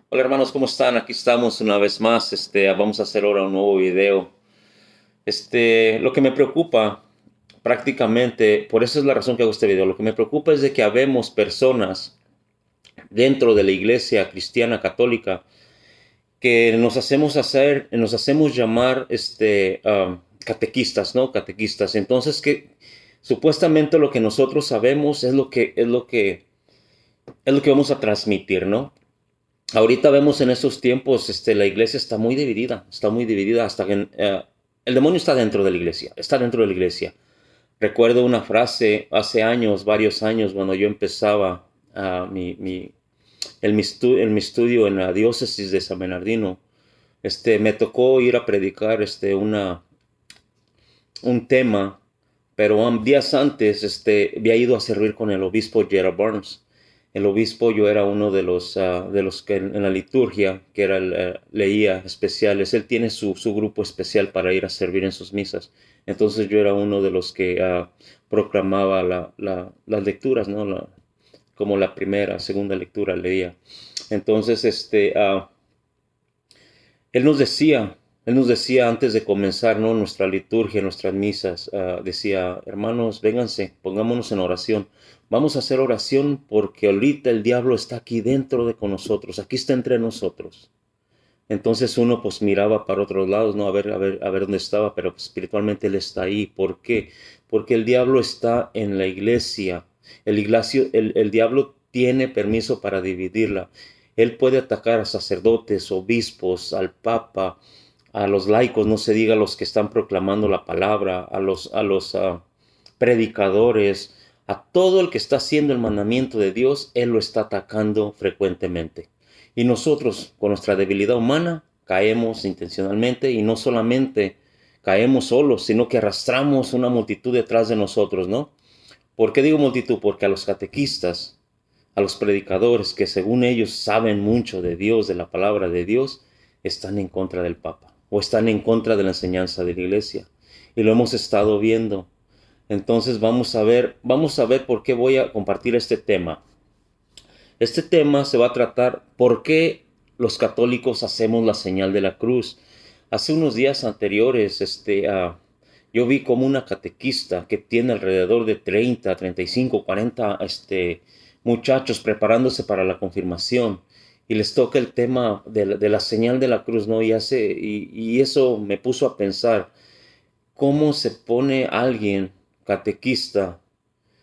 Hola hermanos, ¿cómo están? Aquí estamos una vez más. Vamos a hacer ahora un nuevo video. Lo que me preocupa prácticamente, por eso es la razón que hago este video, lo que me preocupa es de que habemos personas dentro de la iglesia cristiana católica que nos hacemos llamar catequistas, ¿no? Catequistas. Entonces que supuestamente lo que nosotros sabemos es lo que vamos a transmitir, ¿no? Ahorita vemos en estos tiempos, la iglesia está muy dividida hasta que el demonio está dentro de la iglesia, está dentro de la iglesia. Recuerdo una frase hace años, varios años, cuando yo empezaba en mi estudio en la diócesis de San Bernardino. Me tocó ir a predicar un tema, pero días antes había ido a servir con el obispo Gerald Burns. El obispo, yo era uno de los que en la liturgia, que era leía especiales. Él tiene su grupo especial para ir a servir en sus misas. Entonces yo era uno de los que proclamaba las lecturas, ¿no? Como la primera, segunda lectura leía. Entonces, él nos decía, él nos decía antes de comenzar, ¿no? Nuestra liturgia, nuestras misas, decía, hermanos, vénganse, pongámonos en oración. Vamos a hacer oración porque ahorita el diablo está aquí dentro con nosotros, aquí está entre nosotros. Entonces uno pues miraba para otros lados, ¿no? A ver dónde estaba, pero pues, espiritualmente él está ahí. ¿Por qué? Porque el diablo está en la iglesia. El diablo tiene permiso para dividirla. Él puede atacar a sacerdotes, obispos, al papa, a los laicos, no se diga a los que están proclamando la palabra, a los predicadores, a todo el que está haciendo el mandamiento de Dios, él lo está atacando frecuentemente. Y nosotros, con nuestra debilidad humana, caemos intencionalmente y no solamente caemos solos, sino que arrastramos una multitud detrás de nosotros, ¿no? ¿Por qué digo multitud? Porque a los catequistas, a los predicadores que según ellos saben mucho de Dios, de la palabra de Dios, están en contra del Papa o están en contra de la enseñanza de la iglesia. Y lo hemos estado viendo. Entonces vamos a ver por qué voy a compartir este tema. Este tema se va a tratar por qué los católicos hacemos la señal de la cruz. Hace unos días anteriores, yo vi como una catequista que tiene alrededor de 30, 35, 40, muchachos preparándose para la confirmación y les toca el tema de la señal de la cruz, ¿no? Y eso me puso a pensar cómo se pone alguien catequista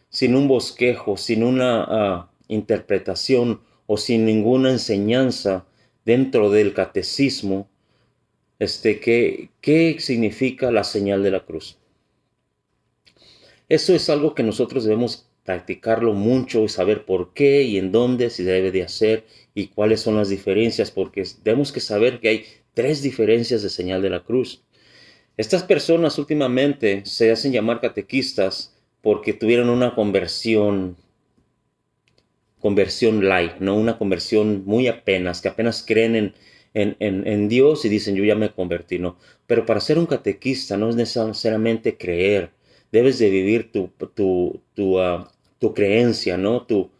sin un bosquejo, sin una interpretación o sin ninguna enseñanza dentro del catecismo, ¿qué significa la señal de la cruz? Eso es algo que nosotros debemos practicarlo mucho y saber por qué y en dónde se debe de hacer y cuáles son las diferencias, porque tenemos que saber que hay tres diferencias de señal de la cruz. Estas personas últimamente se hacen llamar catequistas porque tuvieron una conversión light, ¿no? Una conversión muy apenas, que apenas creen en Dios y dicen, yo ya me convertí, ¿no? Pero para ser un catequista no es necesariamente creer, debes de vivir tu creencia, ¿no? Tu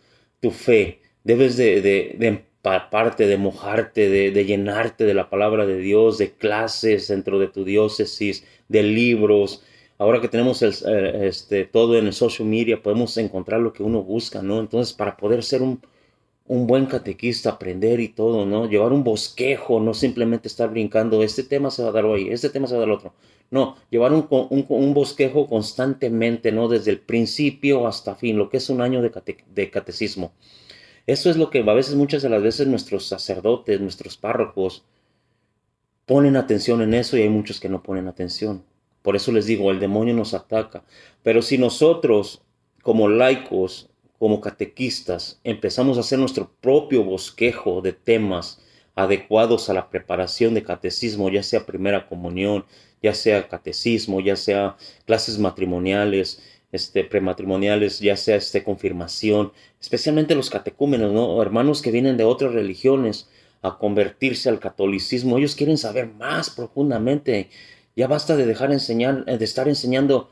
fe, debes de empaparte, de mojarte, de llenarte de la palabra de Dios, de clases dentro de tu diócesis, de libros. Ahora que tenemos todo en el social media, podemos encontrar lo que uno busca, ¿no? Entonces, para poder ser un buen catequista, aprender y todo, ¿no? Llevar un bosquejo, no simplemente estar brincando, este tema se va a dar hoy, este tema se va a dar el otro. No, llevar un bosquejo constantemente, ¿no? Desde el principio hasta fin, lo que es un año de catecismo. Eso es lo que a veces, muchas de las veces, nuestros sacerdotes, nuestros párrocos, ponen atención en eso y hay muchos que no ponen atención. Por eso les digo, el demonio nos ataca. Pero si nosotros, como laicos, como catequistas, empezamos a hacer nuestro propio bosquejo de temas adecuados a la preparación de catecismo, ya sea primera comunión, ya sea catecismo, ya sea clases matrimoniales, prematrimoniales, ya sea confirmación, especialmente los catecúmenos, ¿no? Hermanos que vienen de otras religiones, a convertirse al catolicismo. Ellos quieren saber más profundamente. Ya basta de dejar enseñar, de estar enseñando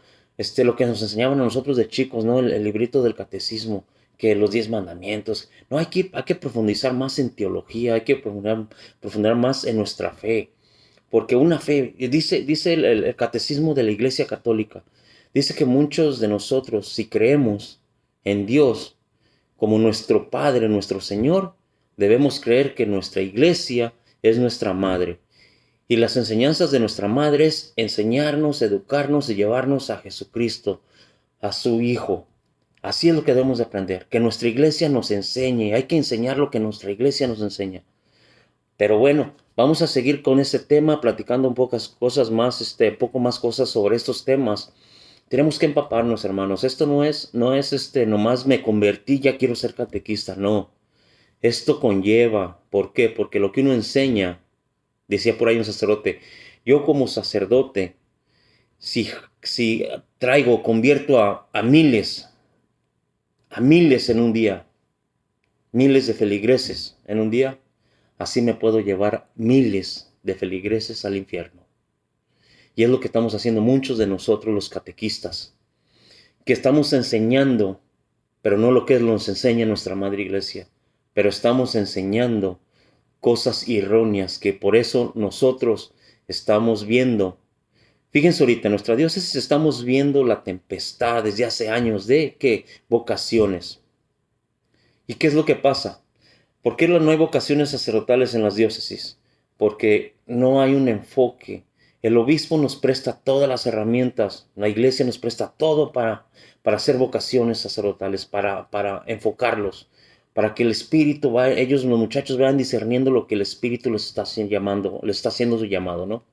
lo que nos enseñaban a nosotros de chicos, ¿no? El librito del catecismo. que los 10 mandamientos. No, hay que profundizar más en teología, hay que profundizar más en nuestra fe. Porque una fe, dice el catecismo de la Iglesia Católica, dice que muchos de nosotros, si creemos en Dios como nuestro Padre, nuestro Señor, debemos creer que nuestra iglesia es nuestra madre. Y las enseñanzas de nuestra madre es enseñarnos, educarnos y llevarnos a Jesucristo, a su Hijo. Así es lo que debemos de aprender, que nuestra iglesia nos enseñe. Hay que enseñar lo que nuestra iglesia nos enseña. Pero bueno, vamos a seguir con este tema, platicando un pocas cosas más, poco más cosas sobre estos temas. Tenemos que empaparnos, hermanos. Esto no es nomás me convertí, ya quiero ser catequista. No, esto conlleva. ¿Por qué? Porque lo que uno enseña, decía por ahí un sacerdote, yo como sacerdote, si convierto a miles en un día, miles de feligreses en un día, así me puedo llevar miles de feligreses al infierno. Y es lo que estamos haciendo muchos de nosotros los catequistas, que estamos enseñando, pero no lo que nos enseña nuestra Madre Iglesia, pero estamos enseñando cosas erróneas que por eso nosotros estamos viendo. Fíjense ahorita, en nuestra diócesis estamos viendo la tempestad desde hace años de ¿qué? Vocaciones. ¿Y qué es lo que pasa? ¿Por qué no hay vocaciones sacerdotales en las diócesis? Porque no hay un enfoque. El obispo nos presta todas las herramientas, la iglesia nos presta todo para hacer vocaciones sacerdotales, para enfocarlos, para que el Espíritu, los muchachos vayan discerniendo lo que el Espíritu les está haciendo su llamado, ¿no?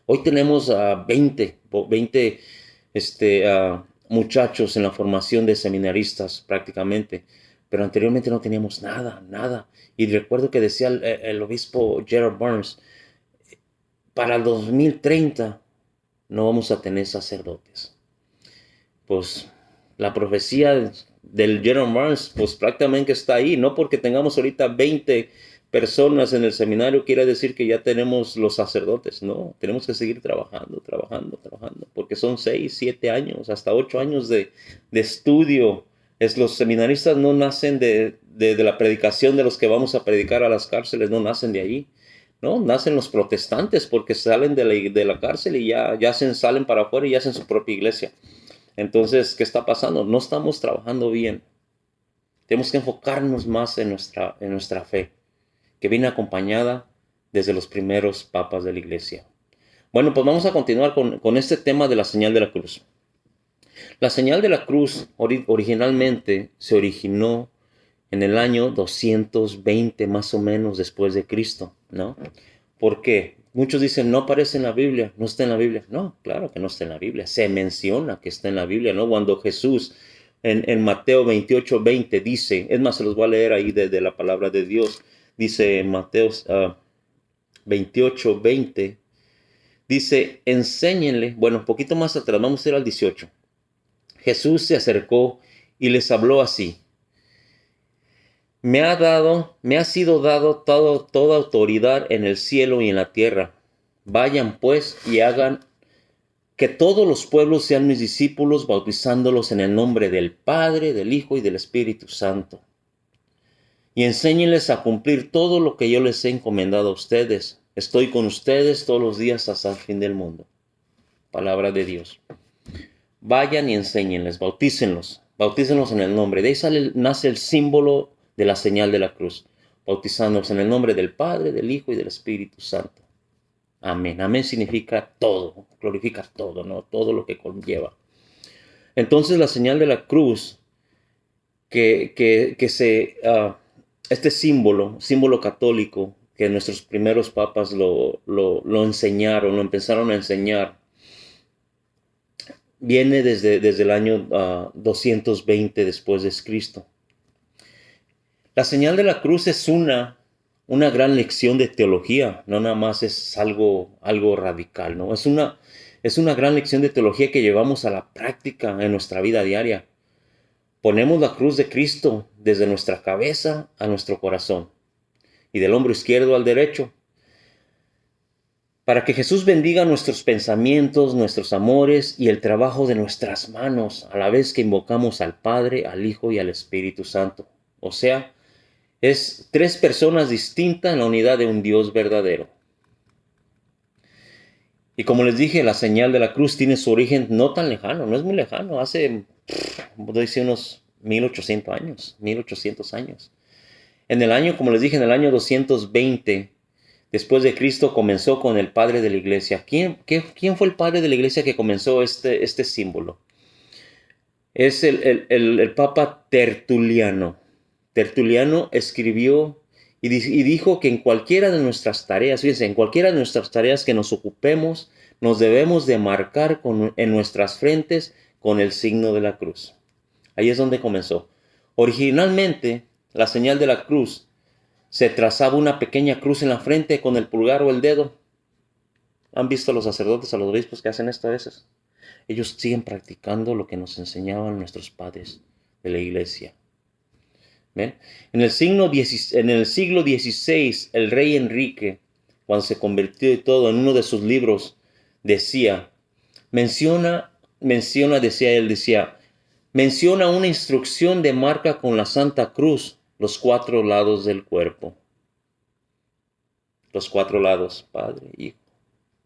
Hoy tenemos 20 muchachos en la formación de seminaristas prácticamente, pero anteriormente no teníamos nada. Y recuerdo que decía el obispo Gerald Burns, para el 2030 no vamos a tener sacerdotes. Pues la profecía del Gerald Burns pues prácticamente está ahí, no porque tengamos ahorita 20 personas en el seminario quiere decir que ya tenemos los sacerdotes. No, tenemos que seguir trabajando, porque son 6, 7 años, hasta 8 años de estudio. Los seminaristas no nacen de la predicación de los que vamos a predicar a las cárceles, no nacen de allí. No, nacen los protestantes porque salen de la cárcel y salen para afuera y hacen su propia iglesia. Entonces, ¿qué está pasando? No estamos trabajando bien. Tenemos que enfocarnos más en nuestra fe, que viene acompañada desde los primeros papas de la iglesia. Bueno, pues vamos a continuar con este tema de la señal de la cruz. La señal de la cruz originalmente se originó en el año 220 más o menos después de Cristo, ¿no? ¿Por qué? Muchos dicen, no aparece en la Biblia, no está en la Biblia. No, claro que no está en la Biblia. Se menciona que está en la Biblia, ¿no? Cuando Jesús en Mateo 28:20 dice, es más, se los voy a leer ahí de la palabra de Dios. Dice en Mateo 28:20, dice, enséñenle, bueno, un poquito más atrás, vamos a ir al 18. Jesús se acercó y les habló así. Me ha sido dado toda autoridad en el cielo y en la tierra. Vayan pues y hagan que todos los pueblos sean mis discípulos, bautizándolos en el nombre del Padre, del Hijo y del Espíritu Santo. Y enséñenles a cumplir todo lo que yo les he encomendado a ustedes. Estoy con ustedes todos los días hasta el fin del mundo. Palabra de Dios. Vayan y enséñenles, bautícenlos en el nombre. De ahí nace el símbolo de la señal de la cruz, bautizándonos en el nombre del Padre, del Hijo y del Espíritu Santo. Amén. Amén significa todo, glorifica todo, ¿no? Todo lo que conlleva. Entonces la señal de la cruz, este símbolo católico, que nuestros primeros papas lo enseñaron, lo empezaron a enseñar, viene desde el año 220 después de Cristo. La señal de la cruz es una gran lección de teología, no nada más es algo radical, ¿no? Es una gran lección de teología que llevamos a la práctica en nuestra vida diaria. Ponemos la cruz de Cristo desde nuestra cabeza a nuestro corazón y del hombro izquierdo al derecho. para que Jesús bendiga nuestros pensamientos, nuestros amores y el trabajo de nuestras manos, a la vez que invocamos al Padre, al Hijo y al Espíritu Santo. O sea, es tres personas distintas en la unidad de un Dios verdadero. Y como les dije, la señal de la cruz tiene su origen no tan lejano, no es muy lejano, hace, decir, unos 1800 años. En el año, como les dije, en el año 220 después de Cristo comenzó con el padre de la iglesia. ¿Quién fue el padre de la iglesia que comenzó este símbolo? Es el Papa Tertuliano. Tertuliano escribió y dijo que en cualquiera de nuestras tareas, fíjense, en cualquiera de nuestras tareas que nos ocupemos, nos debemos de marcar en nuestras frentes con el signo de la cruz. Ahí es donde comenzó. Originalmente, la señal de la cruz se trazaba una pequeña cruz en la frente con el pulgar o el dedo. ¿Han visto a los sacerdotes, a los obispos que hacen esto a veces? Ellos siguen practicando lo que nos enseñaban nuestros padres de la iglesia. ¿Ven? En el siglo XVI, el rey Enrique, cuando se convirtió y todo, en uno de sus libros, menciona una instrucción de marca con la Santa Cruz, los cuatro lados del cuerpo. Los cuatro lados, Padre, Hijo,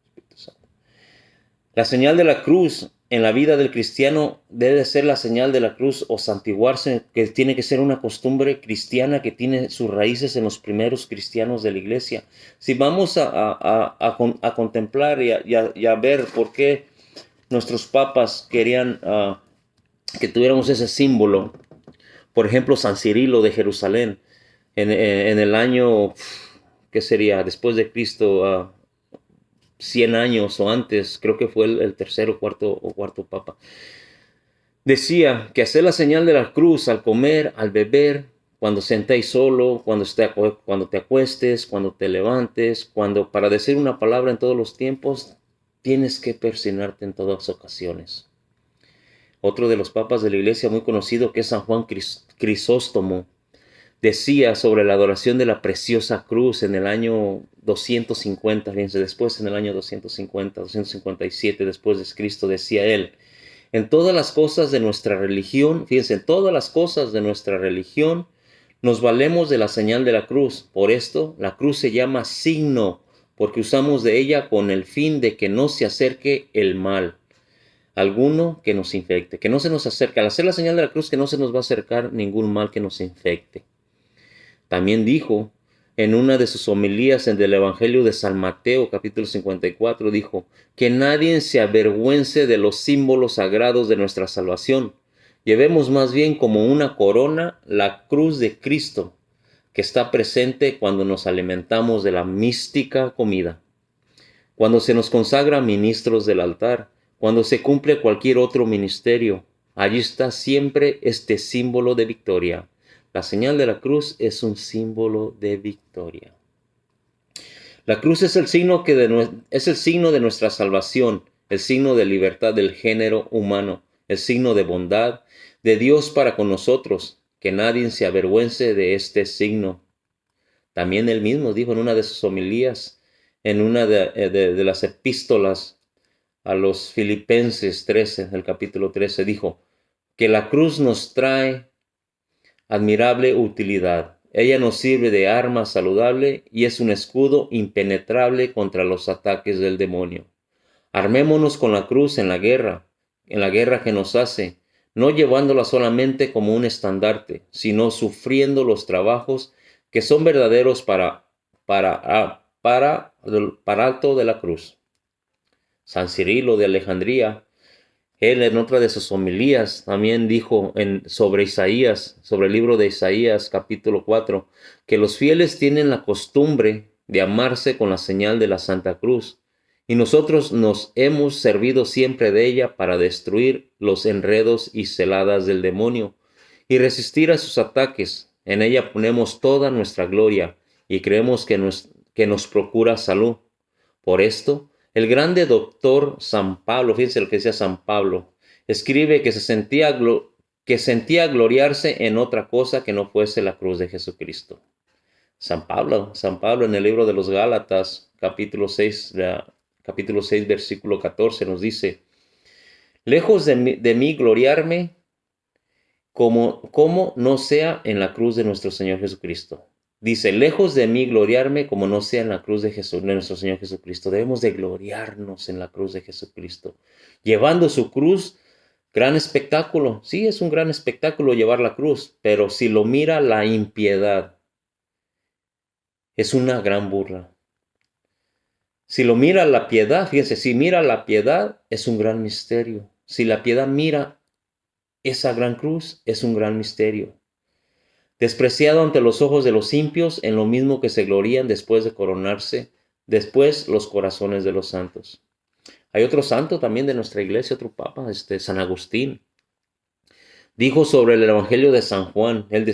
Espíritu Santo. La señal de la cruz en la vida del cristiano debe ser la señal de la cruz o santiguarse, que tiene que ser una costumbre cristiana que tiene sus raíces en los primeros cristianos de la iglesia. Si vamos a contemplar y a ver por qué nuestros papas querían que tuviéramos ese símbolo, por ejemplo, San Cirilo de Jerusalén, en el año, ¿qué sería? Después de Cristo, 100 años o antes, creo que fue el tercer o cuarto papa. Decía que hacer la señal de la cruz al comer, al beber, cuando sentáis solo, cuando te acuestes, cuando te levantes, para decir una palabra en todos los tiempos, tienes que persignarte en todas ocasiones. Otro de los papas de la iglesia muy conocido, que es San Juan Crisóstomo, decía sobre la adoración de la preciosa cruz en el año 250, fíjense, después en el año 257 después de Cristo, decía él, en todas las cosas de nuestra religión, fíjense, en todas las cosas de nuestra religión nos valemos de la señal de la cruz. Por esto, la cruz se llama signo, porque usamos de ella con el fin de que no se acerque el mal alguno que nos infecte, que no se nos acerque. Al hacer la señal de la cruz, que no se nos va a acercar ningún mal que nos infecte. También dijo en una de sus homilías en el Evangelio de San Mateo, capítulo 54, dijo, que nadie se avergüence de los símbolos sagrados de nuestra salvación. Llevemos más bien como una corona la cruz de Cristo, que está presente cuando nos alimentamos de la mística comida, cuando se nos consagra ministros del altar, cuando se cumple cualquier otro ministerio. Allí está siempre este símbolo de victoria. La señal de la cruz es un símbolo de victoria. La cruz es el signo de nuestra salvación, el signo de libertad del género humano, el signo de bondad de Dios para con nosotros, que nadie se avergüence de este signo. También él mismo dijo en una de sus homilías, en una de las epístolas a los Filipenses 13, el capítulo 13, dijo que la cruz nos trae admirable utilidad. Ella nos sirve de arma saludable y es un escudo impenetrable contra los ataques del demonio. Armémonos con la cruz en la guerra que nos hace, no llevándola solamente como un estandarte, sino sufriendo los trabajos que son verdaderos para alto de la cruz. San Cirilo de Alejandría, él en otra de sus homilías también dijo sobre el libro de Isaías capítulo 4, que los fieles tienen la costumbre de amarse con la señal de la Santa Cruz, y nosotros nos hemos servido siempre de ella para destruir los enredos y celadas del demonio y resistir a sus ataques. En ella ponemos toda nuestra gloria y creemos que nos procura salud. Por esto, el grande doctor San Pablo, fíjense lo que decía San Pablo, escribe que sentía gloriarse en otra cosa que no fuese la cruz de Jesucristo. San Pablo en el libro de los Gálatas, capítulo 6, versículo 14 nos dice, lejos de mí gloriarme como no sea en la cruz de nuestro Señor Jesucristo. Dice, lejos de mí gloriarme como no sea en la cruz de nuestro Señor Jesucristo. Debemos de gloriarnos en la cruz de Jesucristo. Llevando su cruz, gran espectáculo. Sí, es un gran espectáculo llevar la cruz, pero si lo mira la impiedad, es una gran burla. Si lo mira la piedad, fíjense, si mira la piedad, es un gran misterio. Si la piedad mira esa gran cruz, es un gran misterio. Despreciado ante los ojos de los impios, en lo mismo que se glorían después de coronarse, después los corazones de los santos. Hay otro santo también de nuestra iglesia, otro papa, San Agustín. Dijo sobre el Evangelio de San Juan, él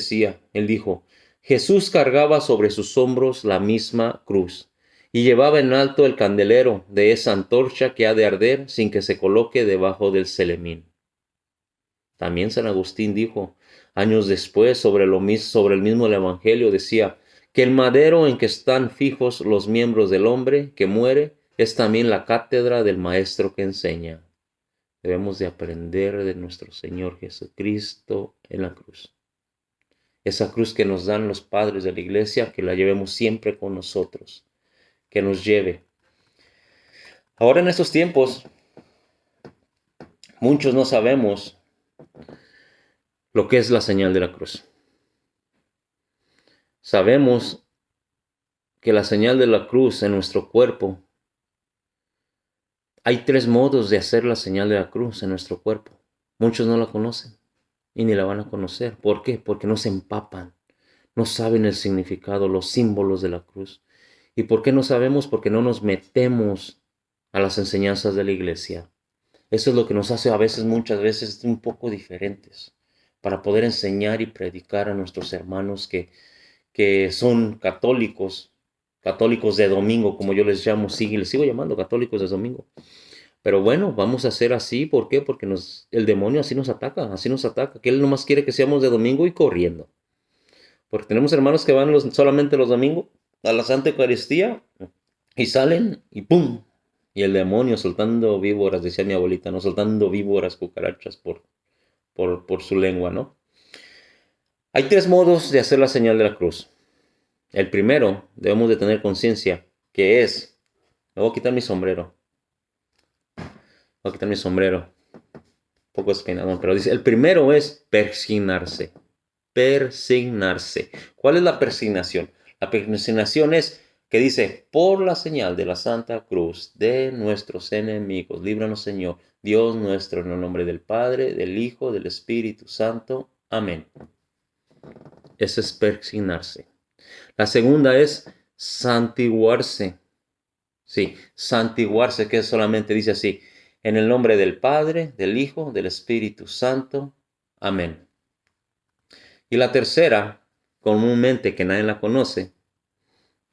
dijo, Jesús cargaba sobre sus hombros la misma cruz y llevaba en alto el candelero de esa antorcha que ha de arder sin que se coloque debajo del celemín. También San Agustín dijo, años después, sobre el mismo Evangelio, decía que el madero en que están fijos los miembros del hombre que muere es también la cátedra del maestro que enseña. Debemos de aprender de nuestro Señor Jesucristo en la cruz. Esa cruz que nos dan los padres de la iglesia, que la llevemos siempre con nosotros, que nos lleve. Ahora en estos tiempos, muchos no sabemos lo que es la señal de la cruz. Sabemos que la señal de la cruz en nuestro cuerpo, hay 3 modos de hacer la señal de la cruz en nuestro cuerpo. Muchos no la conocen y ni la van a conocer. ¿Por qué? Porque no se empapan, no saben el significado, los símbolos de la cruz. ¿Y por qué no sabemos? Porque no nos metemos a las enseñanzas de la iglesia. Eso es lo que nos hace muchas veces un poco diferentes, para poder enseñar y predicar a nuestros hermanos que son católicos de domingo, como yo les llamo, sí, les sigo llamando católicos de domingo. Pero bueno, vamos a hacer así, ¿por qué? Porque el demonio así nos ataca, que él nomás quiere que seamos de domingo y corriendo. Porque tenemos hermanos que van solamente los domingos a la Santa Eucaristía y salen y ¡pum! Y el demonio soltando víboras, decía mi abuelita, ¿no? Soltando víboras, cucarachas por su lengua, ¿no? Hay 3 modos de hacer la señal de la cruz. El primero, debemos de tener conciencia, que es, me voy a quitar mi sombrero. Un poco espinadón, pero dice, el primero es persignarse. Persignarse. ¿Cuál es la persignación? La persignación es que dice, por la señal de la Santa Cruz de nuestros enemigos, líbranos Señor, Dios nuestro, en el nombre del Padre, del Hijo, del Espíritu Santo. Amén. Eso es persignarse. La segunda es santiguarse. Sí, santiguarse, que solamente dice así, en el nombre del Padre, del Hijo, del Espíritu Santo. Amén. Y la tercera, comúnmente que nadie la conoce,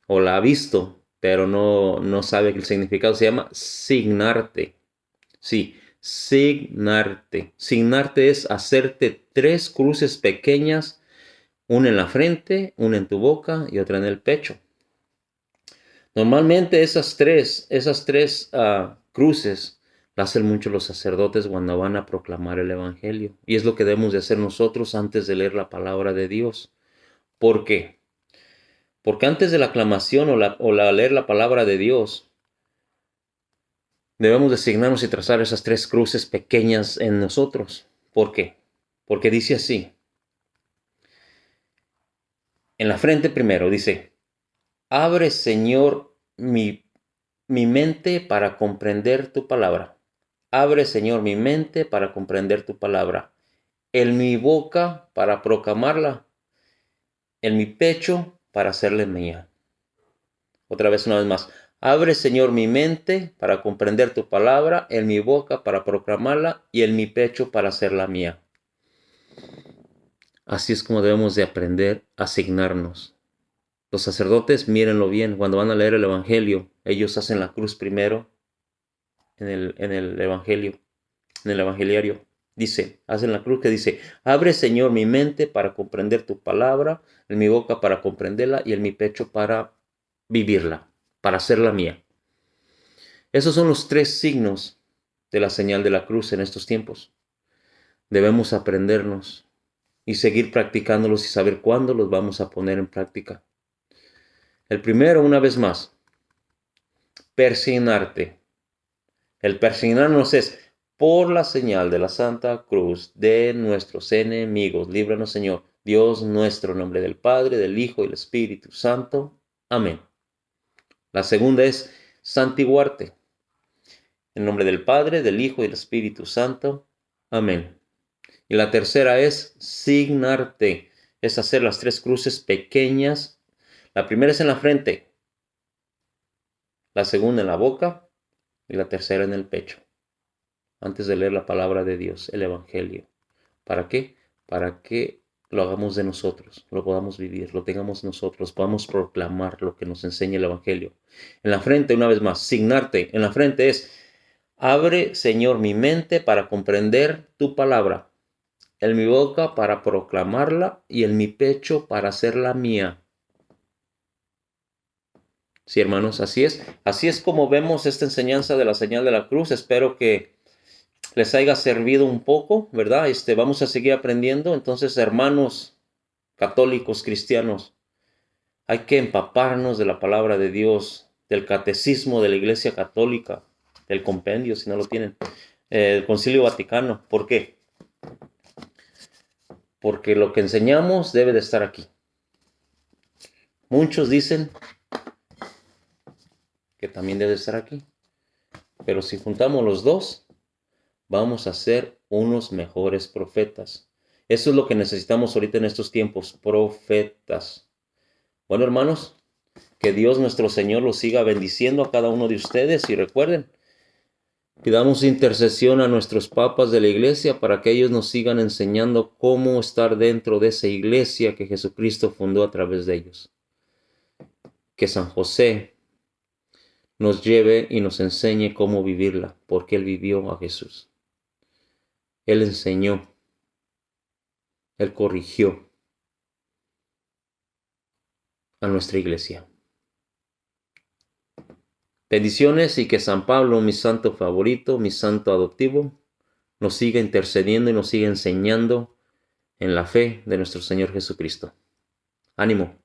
o la ha visto, pero no sabe el significado, se llama signarte. Sí, signarte. Signarte es hacerte 3 cruces pequeñas, una en la frente, una en tu boca y otra en el pecho. Normalmente esas tres cruces las hacen mucho los sacerdotes cuando van a proclamar el Evangelio. Y es lo que debemos de hacer nosotros antes de leer la palabra de Dios. ¿Por qué? Porque antes de la aclamación o leer la palabra de Dios, debemos designarnos y trazar esas 3 cruces pequeñas en nosotros. ¿Por qué? Porque dice así. En la frente primero dice, abre Señor mi mente para comprender tu palabra. Abre Señor mi mente para comprender tu palabra. En mi boca para proclamarla. En mi pecho para hacerle mía. Otra vez, una vez más. Abre, Señor, mi mente para comprender tu palabra, en mi boca para proclamarla y en mi pecho para hacerla mía. Así es como debemos de aprender a asignarnos. Los sacerdotes, mírenlo bien, cuando van a leer el Evangelio, ellos hacen la cruz primero en el Evangelio, en el Evangeliario. Dice, haz en la cruz que dice, abre Señor mi mente para comprender tu palabra, en mi boca para comprenderla y en mi pecho para vivirla, para hacerla mía. Esos son los tres signos de la señal de la cruz en estos tiempos. Debemos aprendernos y seguir practicándolos y saber cuándo los vamos a poner en práctica. El primero, una vez más, persignarte. El persignarnos es por la señal de la Santa Cruz de nuestros enemigos. Líbranos, Señor, Dios nuestro, en nombre del Padre, del Hijo y del Espíritu Santo. Amén. La segunda es santiguarte. En nombre del Padre, del Hijo y del Espíritu Santo. Amén. Y la tercera es signarte. Es hacer las tres cruces pequeñas. La primera es en la frente, la segunda en la boca y la tercera en el pecho. Antes de leer la palabra de Dios, el Evangelio. ¿Para qué? Para que lo hagamos de nosotros, lo podamos vivir, lo tengamos nosotros, podamos proclamar lo que nos enseña el Evangelio. En la frente, una vez más, signarte. En la frente es, abre, Señor, mi mente para comprender tu palabra, en mi boca para proclamarla y en mi pecho para hacerla mía. Sí, hermanos, así es. Así es como vemos esta enseñanza de la señal de la cruz. Espero que les haya servido un poco, ¿verdad? Vamos a seguir aprendiendo. Entonces, hermanos católicos, cristianos, hay que empaparnos de la palabra de Dios, del catecismo de la Iglesia Católica, del compendio, si no lo tienen, el Concilio Vaticano. ¿Por qué? Porque lo que enseñamos debe de estar aquí. Muchos dicen que también debe estar aquí. Pero si juntamos los dos, vamos a ser unos mejores profetas. Eso es lo que necesitamos ahorita en estos tiempos, profetas. Bueno, hermanos, que Dios nuestro Señor los siga bendiciendo a cada uno de ustedes y recuerden, pidamos intercesión a nuestros papas de la iglesia para que ellos nos sigan enseñando cómo estar dentro de esa iglesia que Jesucristo fundó a través de ellos. Que San José nos lleve y nos enseñe cómo vivirla, porque Él vivió a Jesús. Él enseñó, Él corrigió a nuestra iglesia. Bendiciones y que San Pablo, mi santo favorito, mi santo adoptivo, nos siga intercediendo y nos siga enseñando en la fe de nuestro Señor Jesucristo. Ánimo.